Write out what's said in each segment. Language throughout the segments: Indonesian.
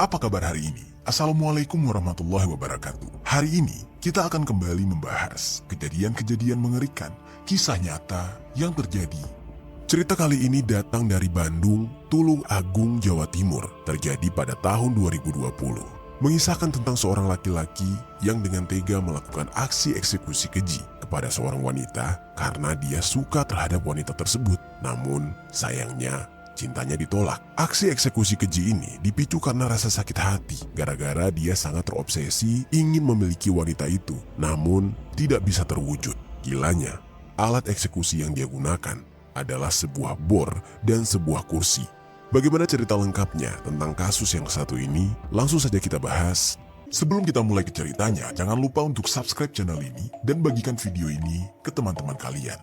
Apa kabar hari ini? Assalamualaikum warahmatullahi wabarakatuh. Hari ini kita akan kembali membahas kejadian-kejadian mengerikan, kisah nyata yang terjadi. Cerita kali ini datang dari Bandung, Tulung Agung, Jawa Timur, terjadi pada tahun 2020. Mengisahkan tentang seorang laki-laki yang dengan tega melakukan aksi eksekusi keji kepada seorang wanita karena dia suka terhadap wanita tersebut. Namun sayangnya cintanya ditolak. Aksi eksekusi keji ini dipicu karena rasa sakit hati gara-gara dia sangat terobsesi ingin memiliki wanita itu, namun tidak bisa terwujud. Gilanya, alat eksekusi yang dia gunakan adalah sebuah bor dan sebuah kursi. Bagaimana cerita lengkapnya tentang kasus yang satu ini? Langsung saja kita bahas. Sebelum kita mulai ke ceritanya, jangan lupa untuk subscribe channel ini dan bagikan video ini ke teman-teman kalian.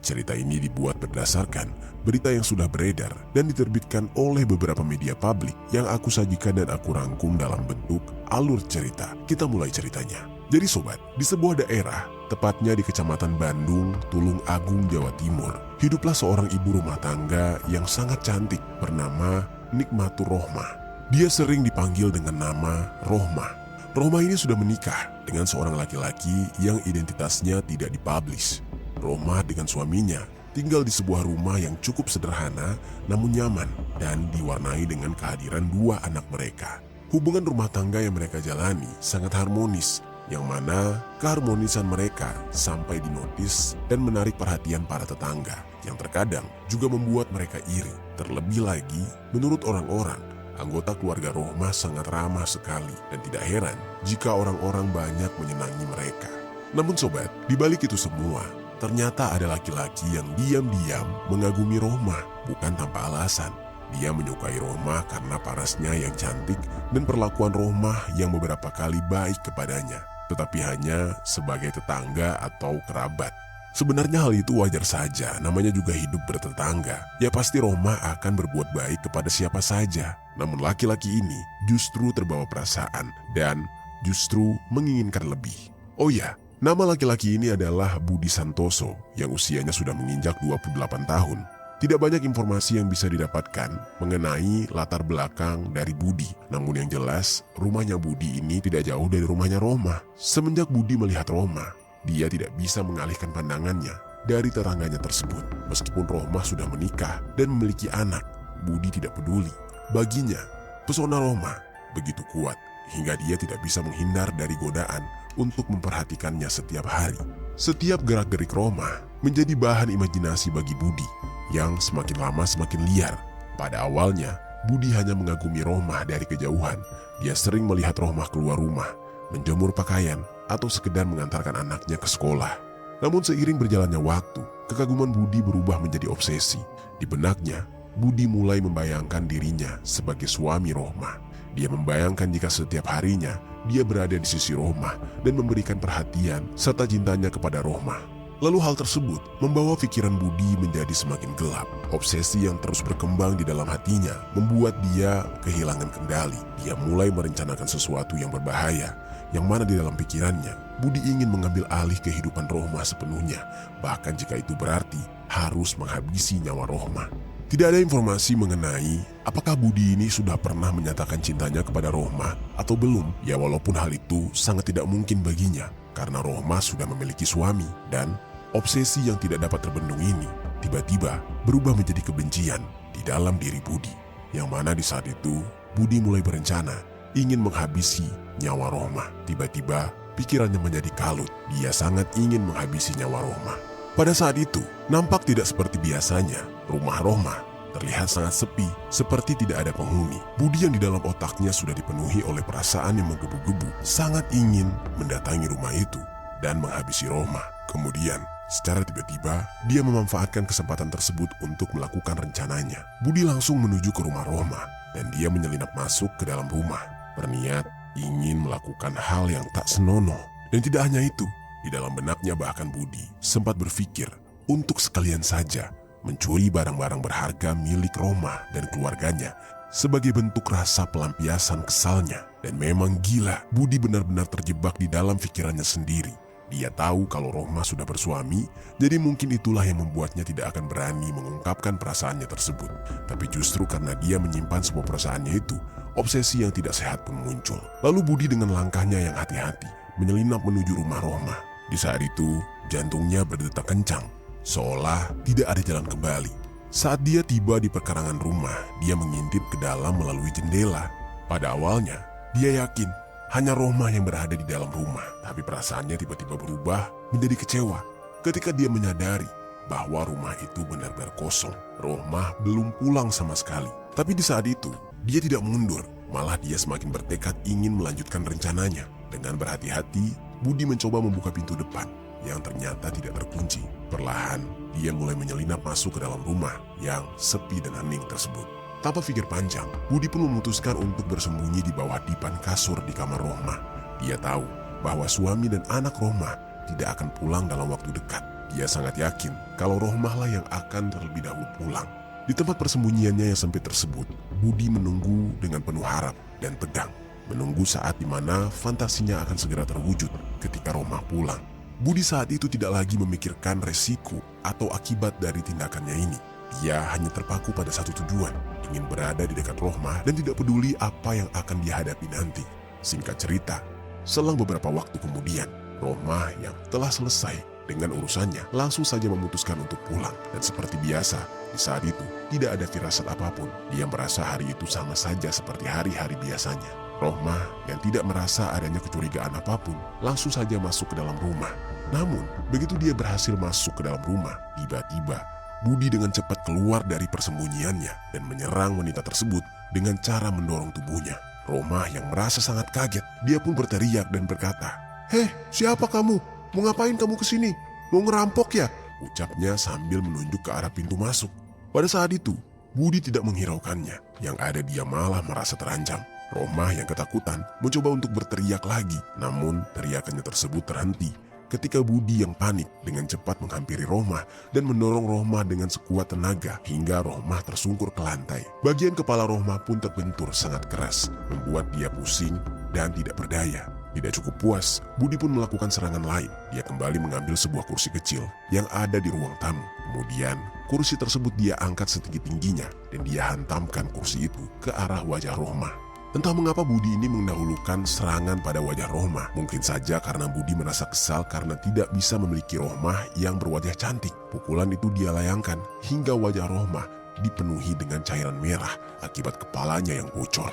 Cerita ini dibuat berdasarkan berita yang sudah beredar dan diterbitkan oleh beberapa media publik yang aku sajikan dan aku rangkum dalam bentuk alur cerita. Kita mulai ceritanya. Jadi sobat, di sebuah daerah, tepatnya di Kecamatan Bandung, Tulung Agung, Jawa Timur, hiduplah seorang ibu rumah tangga yang sangat cantik bernama Nikmatur Rohmah. Dia sering dipanggil dengan nama Rohmah. Rohmah ini sudah menikah dengan seorang laki-laki yang identitasnya tidak dipublish. Rohmah dengan suaminya tinggal di sebuah rumah yang cukup sederhana namun nyaman dan diwarnai dengan kehadiran dua anak mereka. Hubungan rumah tangga yang mereka jalani sangat harmonis, yang mana keharmonisan mereka sampai dinotis dan menarik perhatian para tetangga, yang terkadang juga membuat mereka iri. Terlebih lagi, menurut orang-orang, anggota keluarga Rohmah sangat ramah sekali dan tidak heran jika orang-orang banyak menyenangi mereka. Namun sobat, di balik itu semua, ternyata ada laki-laki yang diam-diam mengagumi Rohmah, bukan tanpa alasan. Dia menyukai Rohmah karena parasnya yang cantik dan perlakuan Rohmah yang beberapa kali baik kepadanya, tetapi hanya sebagai tetangga atau kerabat. Sebenarnya hal itu wajar saja, namanya juga hidup bertetangga. Ya pasti Rohmah akan berbuat baik kepada siapa saja. Namun laki-laki ini justru terbawa perasaan dan justru menginginkan lebih. Oh ya, nama laki-laki ini adalah Budi Santoso yang usianya sudah menginjak 28 tahun. Tidak banyak informasi yang bisa didapatkan mengenai latar belakang dari Budi. Namun yang jelas, rumahnya Budi ini tidak jauh dari rumahnya Rohmah. Semenjak Budi melihat Rohmah, dia tidak bisa mengalihkan pandangannya dari tetangganya tersebut. Meskipun Rohmah sudah menikah dan memiliki anak, Budi tidak peduli. Baginya, pesona Rohmah begitu kuat hingga dia tidak bisa menghindar dari godaan untuk memperhatikannya setiap hari. Setiap gerak-gerik Rohmah menjadi bahan imajinasi bagi Budi yang semakin lama semakin liar. Pada awalnya, Budi hanya mengagumi Rohmah dari kejauhan. Dia sering melihat Rohmah keluar rumah, menjemur pakaian, atau sekedar mengantarkan anaknya ke sekolah. Namun seiring berjalannya waktu, kekaguman Budi berubah menjadi obsesi. Di benaknya, Budi mulai membayangkan dirinya sebagai suami Rohmah. Dia membayangkan jika setiap harinya dia berada di sisi Rohmah dan memberikan perhatian serta cintanya kepada Rohmah. Lalu hal tersebut membawa pikiran Budi menjadi semakin gelap. Obsesi yang terus berkembang di dalam hatinya membuat dia kehilangan kendali. Dia mulai merencanakan sesuatu yang berbahaya, yang mana di dalam pikirannya Budi ingin mengambil alih kehidupan Rohmah sepenuhnya, bahkan jika itu berarti harus menghabisi nyawa Rohmah. Tidak ada informasi mengenai apakah Budi ini sudah pernah menyatakan cintanya kepada Rohmah atau belum. Ya walaupun hal itu sangat tidak mungkin baginya karena Rohmah sudah memiliki suami, dan obsesi yang tidak dapat terbendung ini tiba-tiba berubah menjadi kebencian di dalam diri Budi. Yang mana di saat itu Budi mulai berencana ingin menghabisi nyawa Rohmah. Tiba-tiba pikirannya menjadi kalut. Dia sangat ingin menghabisi nyawa Rohmah. Pada saat itu nampak tidak seperti biasanya. Rumah Rohmah terlihat sangat sepi, seperti tidak ada penghuni. Budi yang di dalam otaknya sudah dipenuhi oleh perasaan yang menggebu-gebu, sangat ingin mendatangi rumah itu dan menghabisi Rohmah. Kemudian, secara tiba-tiba, dia memanfaatkan kesempatan tersebut untuk melakukan rencananya. Budi langsung menuju ke rumah Rohmah dan dia menyelinap masuk ke dalam rumah, berniat ingin melakukan hal yang tak senonoh. Dan tidak hanya itu, di dalam benaknya bahkan Budi sempat berpikir untuk sekalian saja mencuri barang-barang berharga milik Rohmah dan keluarganya sebagai bentuk rasa pelampiasan kesalnya. Dan memang gila, Budi benar-benar terjebak di dalam pikirannya sendiri Dia tahu kalau Rohmah sudah bersuami, jadi mungkin itulah yang membuatnya tidak akan berani mengungkapkan perasaannya tersebut. Tapi justru karena dia menyimpan semua perasaannya itu, obsesi yang tidak sehat pun muncul. Lalu Budi dengan langkahnya yang hati-hati menyelinap menuju rumah Rohmah. Di saat itu, jantungnya berdetak kencang, seolah tidak ada jalan kembali. Saat dia tiba di perkarangan rumah, dia mengintip ke dalam melalui jendela. Pada awalnya, dia yakin hanya Rohmah yang berada di dalam rumah, tapi perasaannya tiba-tiba berubah menjadi kecewa ketika dia menyadari bahwa rumah itu benar-benar kosong. Rohmah belum pulang sama sekali. Tapi di saat itu, dia tidak mundur, malah dia semakin bertekad ingin melanjutkan rencananya. Dengan berhati-hati, Budi mencoba membuka pintu depan yang ternyata tidak terkunci. Perlahan, dia mulai menyelinap masuk ke dalam rumah yang sepi dan hening tersebut. Tanpa pikir panjang, Budi pun memutuskan untuk bersembunyi di bawah dipan kasur di kamar Rohmah. Dia tahu bahwa suami dan anak Rohmah tidak akan pulang dalam waktu dekat. Dia sangat yakin kalau Rohmah lah yang akan terlebih dahulu pulang. Di tempat persembunyiannya yang sempit tersebut, Budi menunggu dengan penuh harap dan tegang. Menunggu saat dimana fantasinya akan segera terwujud ketika Rohmah pulang. Budi saat itu tidak lagi memikirkan resiko atau akibat dari tindakannya ini. Dia hanya terpaku pada satu tujuan, ingin berada di dekat Rohmah dan tidak peduli apa yang akan dia hadapi nanti. Singkat cerita, selang beberapa waktu kemudian, Rohmah yang telah selesai dengan urusannya langsung saja memutuskan untuk pulang. Dan seperti biasa, di saat itu tidak ada firasat apapun. Dia merasa hari itu sama saja seperti hari-hari biasanya. Rohmah yang tidak merasa adanya kecurigaan apapun langsung saja masuk ke dalam rumah. Namun, begitu dia berhasil masuk ke dalam rumah, tiba-tiba Budi dengan cepat keluar dari persembunyiannya dan menyerang wanita tersebut dengan cara mendorong tubuhnya. Rohmah yang merasa sangat kaget, dia pun berteriak dan berkata, "Heh, siapa kamu? Mau ngapain kamu kesini? Mau ngerampok ya?" Ucapnya sambil menunjuk ke arah pintu masuk. Pada saat itu, Budi tidak menghiraukannya. Yang ada dia malah merasa terancam. Rohmah yang ketakutan mencoba untuk berteriak lagi, namun teriakannya tersebut terhenti ketika Budi yang panik dengan cepat menghampiri Rohmah dan mendorong Rohmah dengan sekuat tenaga hingga Rohmah tersungkur ke lantai. Bagian kepala Rohmah pun terbentur sangat keras, membuat dia pusing dan tidak berdaya. Tidak cukup puas, Budi pun melakukan serangan lain. Dia kembali mengambil sebuah kursi kecil yang ada di ruang tamu. Kemudian, kursi tersebut dia angkat setinggi-tingginya dan dia hantamkan kursi itu ke arah wajah Rohmah. Entah mengapa Budi ini mendahulukan serangan pada wajah Rohmah. Mungkin saja karena Budi merasa kesal karena tidak bisa memiliki Rohmah yang berwajah cantik. Pukulan itu dia layangkan hingga wajah Rohmah dipenuhi dengan cairan merah akibat kepalanya yang bocor.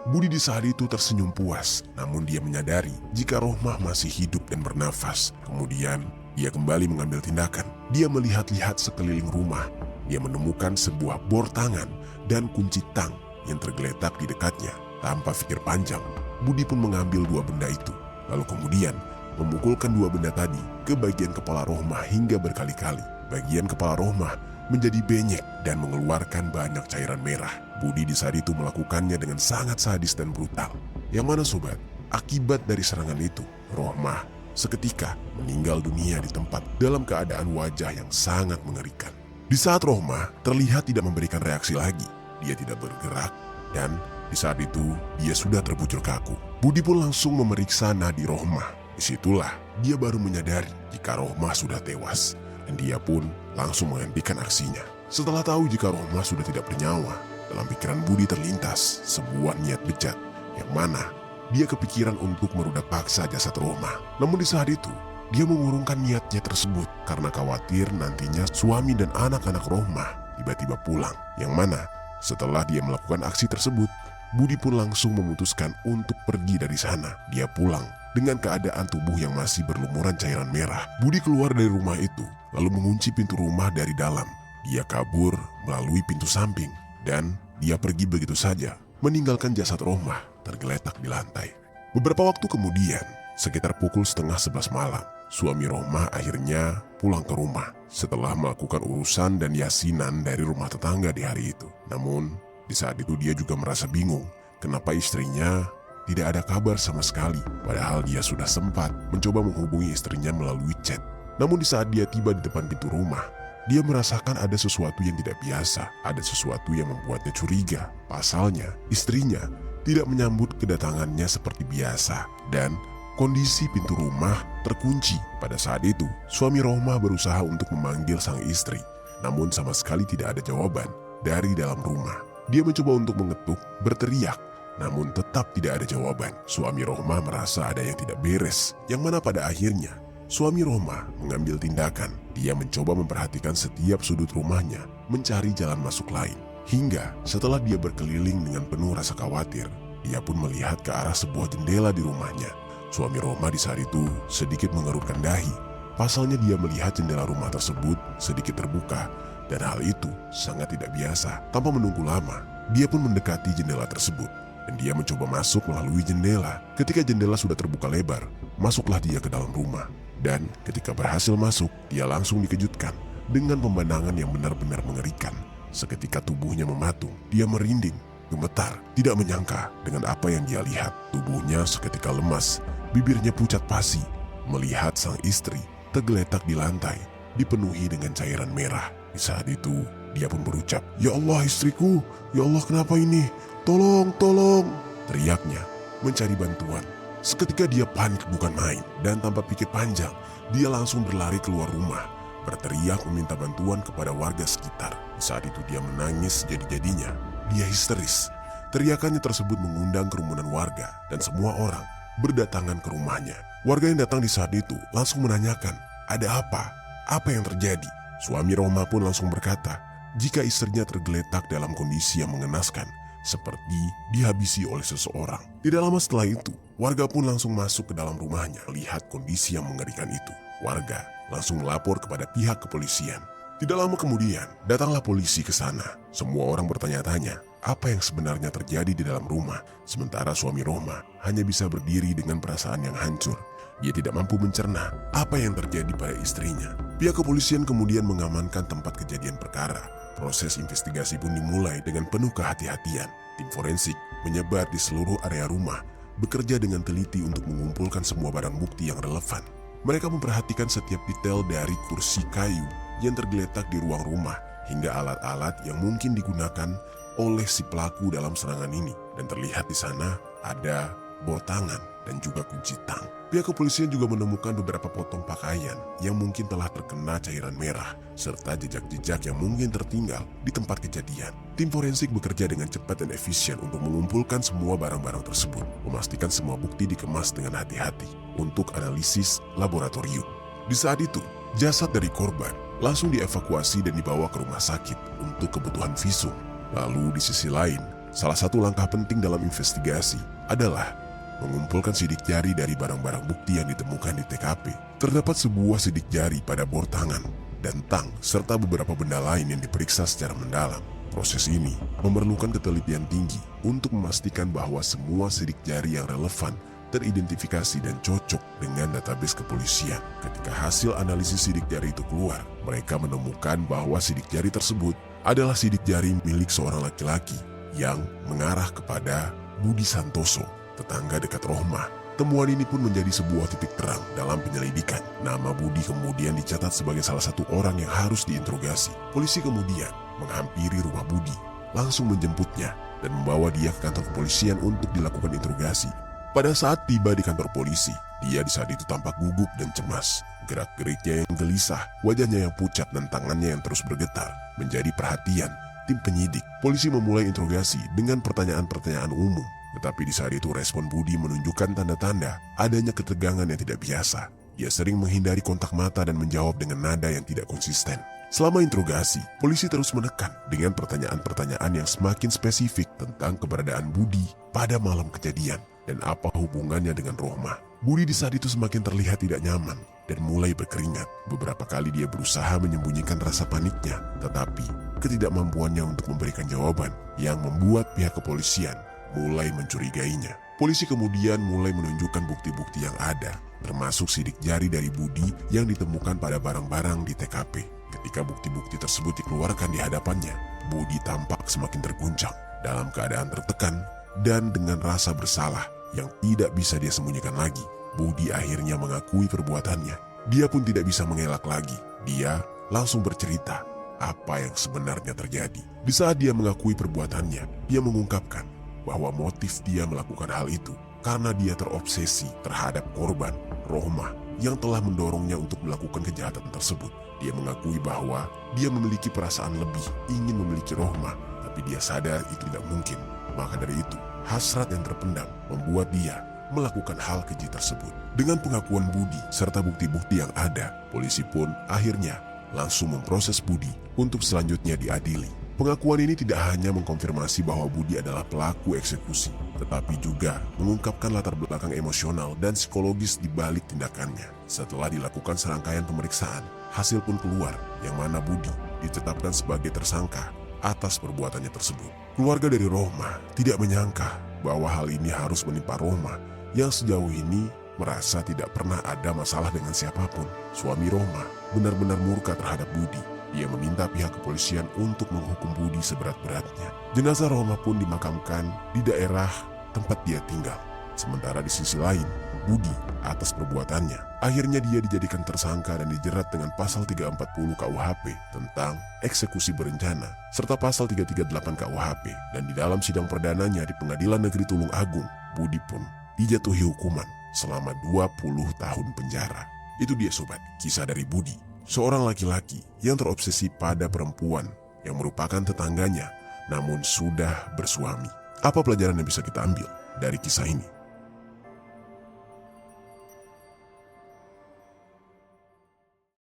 Budi di saat itu tersenyum puas, namun dia menyadari jika Rohmah masih hidup dan bernafas. Kemudian, dia kembali mengambil tindakan. Dia melihat-lihat sekeliling rumah. Dia menemukan sebuah bor tangan dan kunci tang yang tergeletak di dekatnya. Tanpa pikir panjang, Budi pun mengambil dua benda itu, lalu kemudian memukulkan dua benda tadi ke bagian kepala Rohmah hingga berkali-kali. Bagian kepala Rohmah menjadi benyek dan mengeluarkan banyak cairan merah. Budi di saat itu melakukannya dengan sangat sadis dan brutal. Yang mana sobat, akibat dari serangan itu, Rohmah seketika meninggal dunia di tempat dalam keadaan wajah yang sangat mengerikan. Di saat Rohmah terlihat tidak memberikan reaksi lagi, dia tidak bergerak, dan di saat itu dia sudah terbujur kaku. Budi pun langsung memeriksa nadi Rohmah. Disitulah dia baru menyadari jika Rohmah sudah tewas, dan dia pun langsung menghentikan aksinya. Setelah tahu jika Rohmah sudah tidak bernyawa, dalam pikiran Budi terlintas sebuah niat bejat, yang mana dia kepikiran untuk merudak paksa jasad Rohmah. Namun di saat itu, dia mengurungkan niatnya tersebut karena khawatir nantinya suami dan anak-anak Rohmah tiba-tiba pulang. Yang mana setelah dia melakukan aksi tersebut, Budi pun langsung memutuskan untuk pergi dari sana. Dia pulang dengan keadaan tubuh yang masih berlumuran cairan merah. Budi keluar dari rumah itu, lalu mengunci pintu rumah dari dalam. Dia kabur melalui pintu samping, dan dia pergi begitu saja, meninggalkan jasad Rohmah tergeletak di lantai. Beberapa waktu kemudian, sekitar pukul 10:30 malam, suami Rohmah akhirnya pulang ke rumah setelah melakukan urusan dan yasinan dari rumah tetangga di hari itu. Namun, di saat itu dia juga merasa bingung kenapa istrinya tidak ada kabar sama sekali, padahal dia sudah sempat mencoba menghubungi istrinya melalui chat. Namun di saat dia tiba di depan pintu rumah, dia merasakan ada sesuatu yang tidak biasa, ada sesuatu yang membuatnya curiga. Pasalnya, istrinya tidak menyambut kedatangannya seperti biasa, dan Kondisi pintu rumah terkunci. Pada saat itu, suami Rohmah berusaha untuk memanggil sang istri, namun sama sekali tidak ada jawaban dari dalam rumah. Dia mencoba untuk mengetuk, berteriak, namun tetap tidak ada jawaban. Suami Rohmah merasa ada yang tidak beres, yang mana pada akhirnya suami Rohmah mengambil tindakan. Dia mencoba memperhatikan setiap sudut rumahnya, mencari jalan masuk lain. Hingga setelah dia berkeliling dengan penuh rasa khawatir, dia pun melihat ke arah sebuah jendela di rumahnya. Suami Rohmah di saat itu sedikit mengerutkan dahi. Pasalnya dia melihat jendela rumah tersebut sedikit terbuka, dan hal itu sangat tidak biasa. Tanpa menunggu lama, dia pun mendekati jendela tersebut, dan dia mencoba masuk melalui jendela. Ketika jendela sudah terbuka lebar, masuklah dia ke dalam rumah. Dan ketika berhasil masuk, dia langsung dikejutkan dengan pemandangan yang benar-benar mengerikan. Seketika tubuhnya mematung, dia merinding, gemetar, tidak menyangka dengan apa yang dia lihat. Tubuhnya seketika lemas, bibirnya pucat pasi, melihat sang istri tergeletak di lantai, dipenuhi dengan cairan merah. Di saat itu, dia pun berucap, "Ya Allah istriku, ya Allah kenapa ini? Tolong, tolong!" Teriaknya, mencari bantuan. Seketika dia panik bukan main, dan tanpa pikir panjang, dia langsung berlari keluar rumah, berteriak meminta bantuan kepada warga sekitar. Di saat itu dia menangis jadi-jadinya. Dia histeris. Teriakannya tersebut mengundang kerumunan warga, dan semua orang berdatangan ke rumahnya. Warga yang datang di saat itu langsung menanyakan, ada apa? Apa yang terjadi? Suami Rohmah pun langsung berkata, jika istrinya tergeletak dalam kondisi yang mengenaskan, seperti dihabisi oleh seseorang. Tidak lama setelah itu, warga pun langsung masuk ke dalam rumahnya. Melihat kondisi yang mengerikan itu, warga langsung melapor kepada pihak kepolisian. Tidak lama kemudian, datanglah polisi ke sana. Semua orang bertanya-tanya, apa yang sebenarnya terjadi di dalam rumah. Sementara suami Rohmah hanya bisa berdiri dengan perasaan yang hancur. Dia tidak mampu mencerna apa yang terjadi pada istrinya. Pihak kepolisian kemudian mengamankan tempat kejadian perkara. Proses investigasi pun dimulai dengan penuh kehati-hatian. Tim forensik menyebar di seluruh area rumah, bekerja dengan teliti untuk mengumpulkan semua barang bukti yang relevan. Mereka memperhatikan setiap detail dari kursi kayu yang tergeletak di ruang rumah hingga alat-alat yang mungkin digunakan oleh si pelaku dalam serangan ini. Dan terlihat di sana ada bor tangan dan juga kunci tang. Pihak kepolisian juga menemukan beberapa potong pakaian yang mungkin telah terkena cairan merah, serta jejak-jejak yang mungkin tertinggal di tempat kejadian. Tim forensik bekerja dengan cepat dan efisien untuk mengumpulkan semua barang-barang tersebut, memastikan semua bukti dikemas dengan hati-hati untuk analisis laboratorium. Di saat itu, jasad dari korban langsung dievakuasi dan dibawa ke rumah sakit untuk kebutuhan visum. Lalu di sisi lain, salah satu langkah penting dalam investigasi adalah mengumpulkan sidik jari dari barang-barang bukti yang ditemukan di TKP. Terdapat sebuah sidik jari pada bor tangan dan tang, serta beberapa benda lain yang diperiksa secara mendalam. Proses ini memerlukan ketelitian tinggi untuk memastikan bahwa semua sidik jari yang relevan teridentifikasi dan cocok dengan database kepolisian. Ketika hasil analisis sidik jari itu keluar, mereka menemukan bahwa sidik jari tersebut adalah sidik jari milik seorang laki-laki yang mengarah kepada Budi Santoso, tetangga dekat Rohmah. Temuan ini pun menjadi sebuah titik terang dalam penyelidikan. Nama Budi kemudian dicatat sebagai salah satu orang yang harus diinterogasi. Polisi kemudian menghampiri rumah Budi, langsung menjemputnya dan membawa dia ke kantor kepolisian untuk dilakukan interogasi. Pada saat tiba di kantor polisi, dia di saat itu tampak gugup dan cemas. Gerak-geriknya yang gelisah, wajahnya yang pucat dan tangannya yang terus bergetar menjadi perhatian tim penyidik. Polisi memulai interogasi dengan pertanyaan-pertanyaan umum. Tetapi di saat itu respon Budi menunjukkan tanda-tanda adanya ketegangan yang tidak biasa. Dia sering menghindari kontak mata dan menjawab dengan nada yang tidak konsisten. Selama interogasi, polisi terus menekan dengan pertanyaan-pertanyaan yang semakin spesifik tentang keberadaan Budi pada malam kejadian dan apa hubungannya dengan Rohmah. Budi di saat itu semakin terlihat tidak nyaman dan mulai berkeringat. Beberapa kali dia berusaha menyembunyikan rasa paniknya, tetapi ketidakmampuannya untuk memberikan jawaban yang membuat pihak kepolisian mulai mencurigainya. Polisi kemudian mulai menunjukkan bukti-bukti yang ada, termasuk sidik jari dari Budi yang ditemukan pada barang-barang di TKP. Ketika bukti-bukti tersebut dikeluarkan di hadapannya, Budi tampak semakin terguncang, dalam keadaan tertekan dan dengan rasa bersalah yang tidak bisa dia sembunyikan lagi. Budi akhirnya mengakui perbuatannya. Dia pun tidak bisa mengelak lagi. Dia langsung bercerita apa yang sebenarnya terjadi. Di saat dia mengakui perbuatannya, dia mengungkapkan bahwa motif dia melakukan hal itu karena dia terobsesi terhadap korban, Rohmah, yang telah mendorongnya untuk melakukan kejahatan tersebut. Dia mengakui bahwa dia memiliki perasaan lebih ingin memiliki Rohmah, tapi dia sadar itu tidak mungkin. Maka dari itu, hasrat yang terpendam membuat dia melakukan hal keji tersebut. Dengan pengakuan Budi serta bukti-bukti yang ada, polisi pun akhirnya langsung memproses Budi untuk selanjutnya diadili. Pengakuan ini tidak hanya mengkonfirmasi bahwa Budi adalah pelaku eksekusi, tetapi juga mengungkapkan latar belakang emosional dan psikologis di balik tindakannya. Setelah dilakukan serangkaian pemeriksaan, hasil pun keluar yang mana Budi ditetapkan sebagai tersangka atas perbuatannya tersebut. Keluarga dari Rohmah tidak menyangka bahwa hal ini harus menimpa Rohmah yang sejauh ini merasa tidak pernah ada masalah dengan siapapun. Suami Rohmah benar-benar murka terhadap Budi. Dia meminta pihak kepolisian untuk menghukum Budi seberat-beratnya. Jenazah Rohmah pun dimakamkan di daerah tempat dia tinggal. Sementara di sisi lain, Budi atas perbuatannya, akhirnya dia dijadikan tersangka dan dijerat dengan pasal 340 KUHP tentang eksekusi berencana, serta pasal 338 KUHP. Dan di dalam sidang perdananya di Pengadilan Negeri Tulung Agung, Budi pun dijatuhi hukuman selama 20 tahun penjara. Itu dia sobat, kisah dari Budi, seorang laki-laki yang terobsesi pada perempuan yang merupakan tetangganya namun sudah bersuami. Apa pelajaran yang bisa kita ambil dari kisah ini?